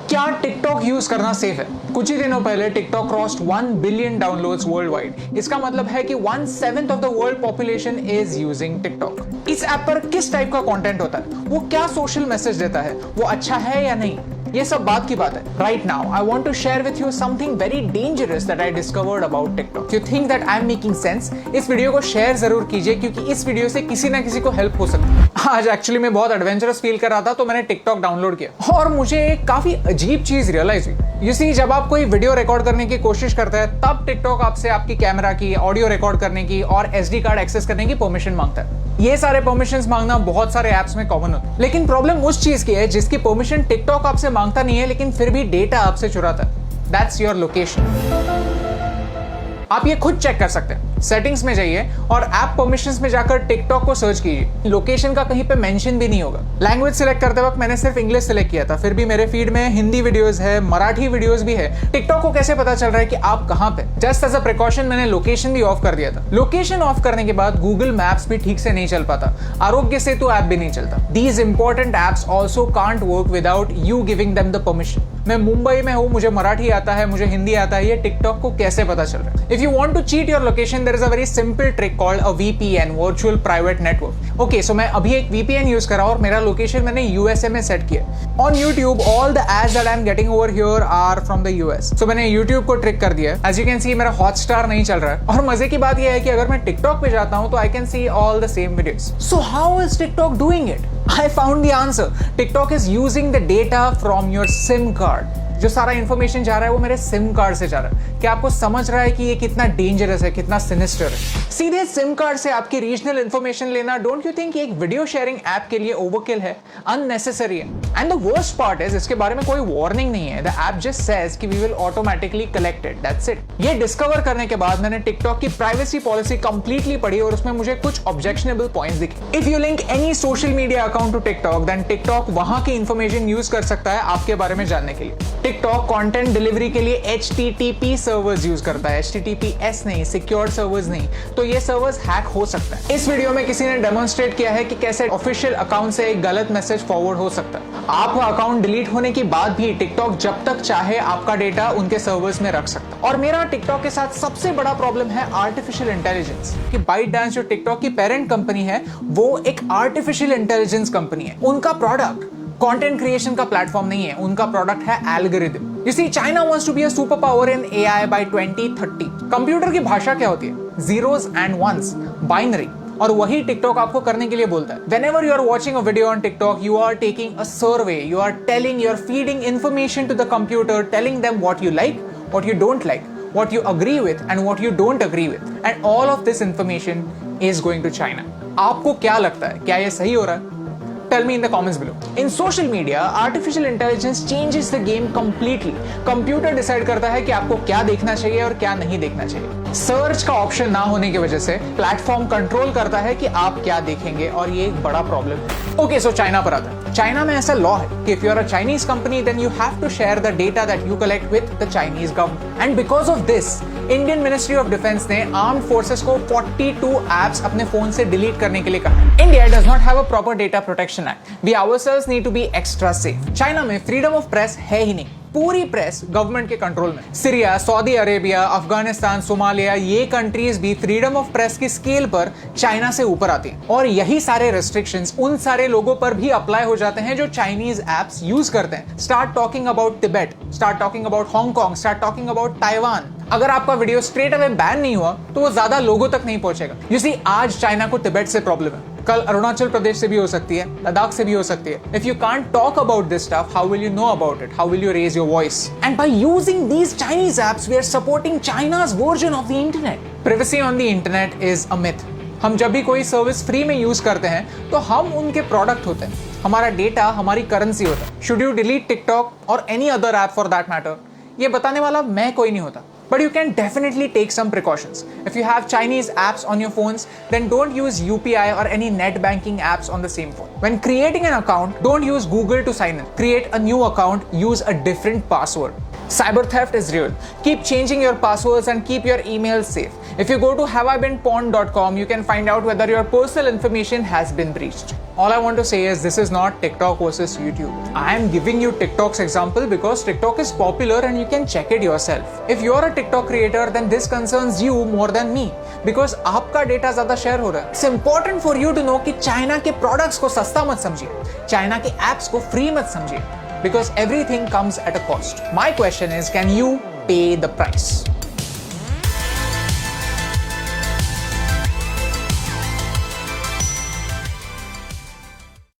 क्या TikTok use करना safe है? कुछ ही दिनों पहले TikTok crossed 1 billion downloads world wide. इसका मतलब है कि 1/7 of the world population is using TikTok. इस ऐप पर किस टाइप का कंटेंट होता है, वो क्या सोशल मैसेज देता है, वो अच्छा है या नहीं, ये सब बात की बात है। Right now I want to share with you something very dangerous that I discovered about TikTok. You think that I am making sense? इस वीडियो को शेयर जरूर कीजिए क्योंकि इस वीडियो से किसी ना किसी को हेल्प हो सकती है। आज एक्चुअली मैं बहुत एडवेंचरस फील कर रहा था तो मैंने टिकटॉक डाउनलोड किया और मुझे एक काफी अजीब चीज रियलाइज हुई। यू सी, जब आप कोई वीडियो रिकॉर्ड करने की कोशिश करते हैं तब टिकटॉक आपसे आपकी कैमरा की, ऑडियो रिकॉर्ड करने की और SD कार्ड एक्सेस करने की परमिशन मांगता है। ये सारे परमिशंस मांगना बहुत सारे ऐप्स में कॉमन होता है, लेकिन प्रॉब्लम उस चीज की है जिसकी परमिशन टिकटॉक आपसे मांगता नहीं है लेकिन फिर भी डेटा आपसे चुराता है। That's your location. आप ये खुद चेक कर सकते हैं। सेटिंग्स में जाइए और ऐप परमिशंस में जाकर टिकटॉक को सर्च कीजिए। लोकेशन का कहीं पे मेंशन भी नहीं होगा। लैंग्वेज सिलेक्ट करते वक्त मैंने सिर्फ इंग्लिश सिलेक्ट किया था, फिर भी मेरे फीड में हिंदी वीडियोस है, मराठी वीडियोस भी है। टिकटॉक को कैसे पता चल रहा है कि आप कहां पे? जस्ट एज अ प्रिकॉशन मैंने लोकेशन भी ऑफ कर दिया था। लोकेशन ऑफ करने के बाद गूगल मैप्स भी ठीक से नहीं चल पाता, आरोग्य सेतु ऐप भी नहीं चलता। These important apps also can't work without you giving them the permission. मैं मुंबई में हूं, मुझे मराठी आता है, मुझे हिंदी आता है, ये टिकटॉक को कैसे पता चल रहा है? If you want to cheat your location there is a very simple trick called a VPN, virtual private network. Okay, so मैं अभी एक VPN यूज कर रहा हूं और मेरा लोकेशन मैंने USA में सेट किया। On YouTube all the ads that I am getting over here are from the US। So मैंने YouTube को ट्रिक कर दिया है। एज यू कैन सी मेरा हॉटस्टार नहीं चल रहा है और मजे की बात यह है कि अगर मैं टिकटॉक पे जाता हूं तो I can see all the same videos. So how is TikTok doing it? I found the answer. TikTok is using the data from your SIM card. जो सारा इंफॉर्मेशन जा रहा है वो मेरे सिम कार्ड से जा रहा है। क्या आपको समझ रहा है कि ये कितना डेंजरस है, कितना सिनिस्टर है? सीधे सिम कार्ड से आपकी रीजनल इंफॉर्मेशन लेना, डोंट यू थिंक एक वीडियो शेयरिंग ऐप के लिए ओवरकिल है, अननेसेसरी है? And the worst part is इसके बारे में कोई वार्निंग नहीं है। द ऐप जस्ट सेज कि we will automatically collect it, that's it. ये डिस्कवर करने के बाद मैंने टिकटॉक की प्राइवेसी पॉलिसी कंप्लीटली पढ़ी और उसमें मुझे कुछ ऑब्जेक्शनेबल पॉइंट्स दिखे। If you link any social media account to TikTok then TikTok वहां की इंफॉर्मेशन यूज कर सकता है आपके बारे में जानने के लिए। टिकटॉक कंटेंट डिलीवरी के लिए HTTP सर्वर्स यूज करता है, HTTPS नहीं, सिक्योर्ड सर्वर्स नहीं। तो ये सर्वर्स हैक हो सकता है। इस वीडियो में किसी ने डेमोन्स्ट्रेट किया है कि कैसे ऑफिशियल अकाउंट से एक गलत मैसेज फॉरवर्ड हो सकता है। आपका अकाउंट डिलीट होने के बाद भी टिकटॉक जब तक चाहे आपका डेटा उनके सर्वर्स में रख सकता है। और मेरा टिकटॉक के साथ सबसे बड़ा प्रॉब्लम है आर्टिफिशियल इंटेलिजेंस। कि ByteDance जो टिकटॉक की पेरेंट कंपनी है वो एक आर्टिफिशियल इंटेलिजेंस कंपनी है। उनका प्रोडक्ट कंटेंट क्रिएशन का प्लेटफॉर्म नहीं है, उनका प्रोडक्ट है algorithm. You see, China wants to be a superpower in AI by 2030. Computer की भाषा क्या होती है? Zeros and ones, binary। और वही टिकटॉक आपको करने के लिए बोलता है। Whenever you are watching a video on TikTok, you are taking a survey, you are feeding information to the computer, telling them what you like, what you don't like, what you agree with and what you don't agree with, and all of this information is going to China. आपको क्या लगता है, क्या ये सही हो रहा है? Tell me in the comments below. In social media, artificial intelligence changes the game completely. Computer decide करता है कि आपको क्या देखना चाहिए और क्या नहीं देखना चाहिए। सर्च का ऑप्शन ना होने की वजह से प्लेटफॉर्म कंट्रोल करता है कि आप क्या देखेंगे और ये एक बड़ा प्रॉब्लम है। ओके, सो चाइना पर आता है। चाइना में ऐसा लॉ है कि if you are a Chinese company then you have to share the data that you collect with the Chinese government. And because of this Indian ministry of defence ने armed forces को 42 apps अपने phone से delete करने के लिए कहा। India does not have a proper data protection act. We ourselves need to be extra safe. China में freedom of press है ही नहीं। पूरी प्रेस गवर्नमेंट के कंट्रोल में। Syria, Saudi Arabia, Afghanistan, Somalia, ये कंट्रीज भी फ्रीडम ऑफ प्रेस की स्केल पर चाइना से ऊपर आती हैं। और यही सारे रेस्ट्रिक्शंस उन सारे लोगों पर भी अप्लाई हो जाते हैं जो चाइनीज एप्स यूज करते हैं। Start talking about Tibet, start talking about Hong Kong, start talking about Taiwan. अगर आपका वीडियो स्ट्रेट अवे बैन नहीं हुआ तो वो ज्यादा लोगों तक नहीं पहुंचेगा। यू सी, आज चाइना को तिब्बत से प्रॉब्लम है, कल अरुणाचल प्रदेश से भी हो सकती है, लद्दाख से भी हो सकती है। If you can't talk about this stuff, how will you know about it? How will you raise your voice? And by using these Chinese apps we are supporting China's version of the internet. Privacy on the internet is a myth. हम जब भी कोई service free में use करते हैं तो हम उनके प्रोडक्ट होते हैं, हमारा डेटा हमारी करेंसी होता है। शुड यू डिलीट टिकटॉक और any other app for that matter? ये बताने वाला मैं कोई नहीं होता। But you can definitely take some precautions. If you have Chinese apps on your phones, then don't use UPI or any net banking apps on the same phone. When creating an account, don't use Google to sign in. Create a new account, use a different password. Cyber theft is real. Keep changing your passwords and keep your emails safe. If you go to haveibeenpawned.com, you can find out whether your personal information has been breached. All I want to say is this is not TikTok versus YouTube. I am giving you TikTok's example because TikTok is popular and you can check it yourself. If you're a TikTok creator, then this concerns you more than me because आपका data ज्यादा share हो रहा है. It's important for you to know कि China के products को सस्ता मत समझिए, चाइना के एप्स को फ्री मत समझिए, because everything comes at a cost. My question is, can you pay the price?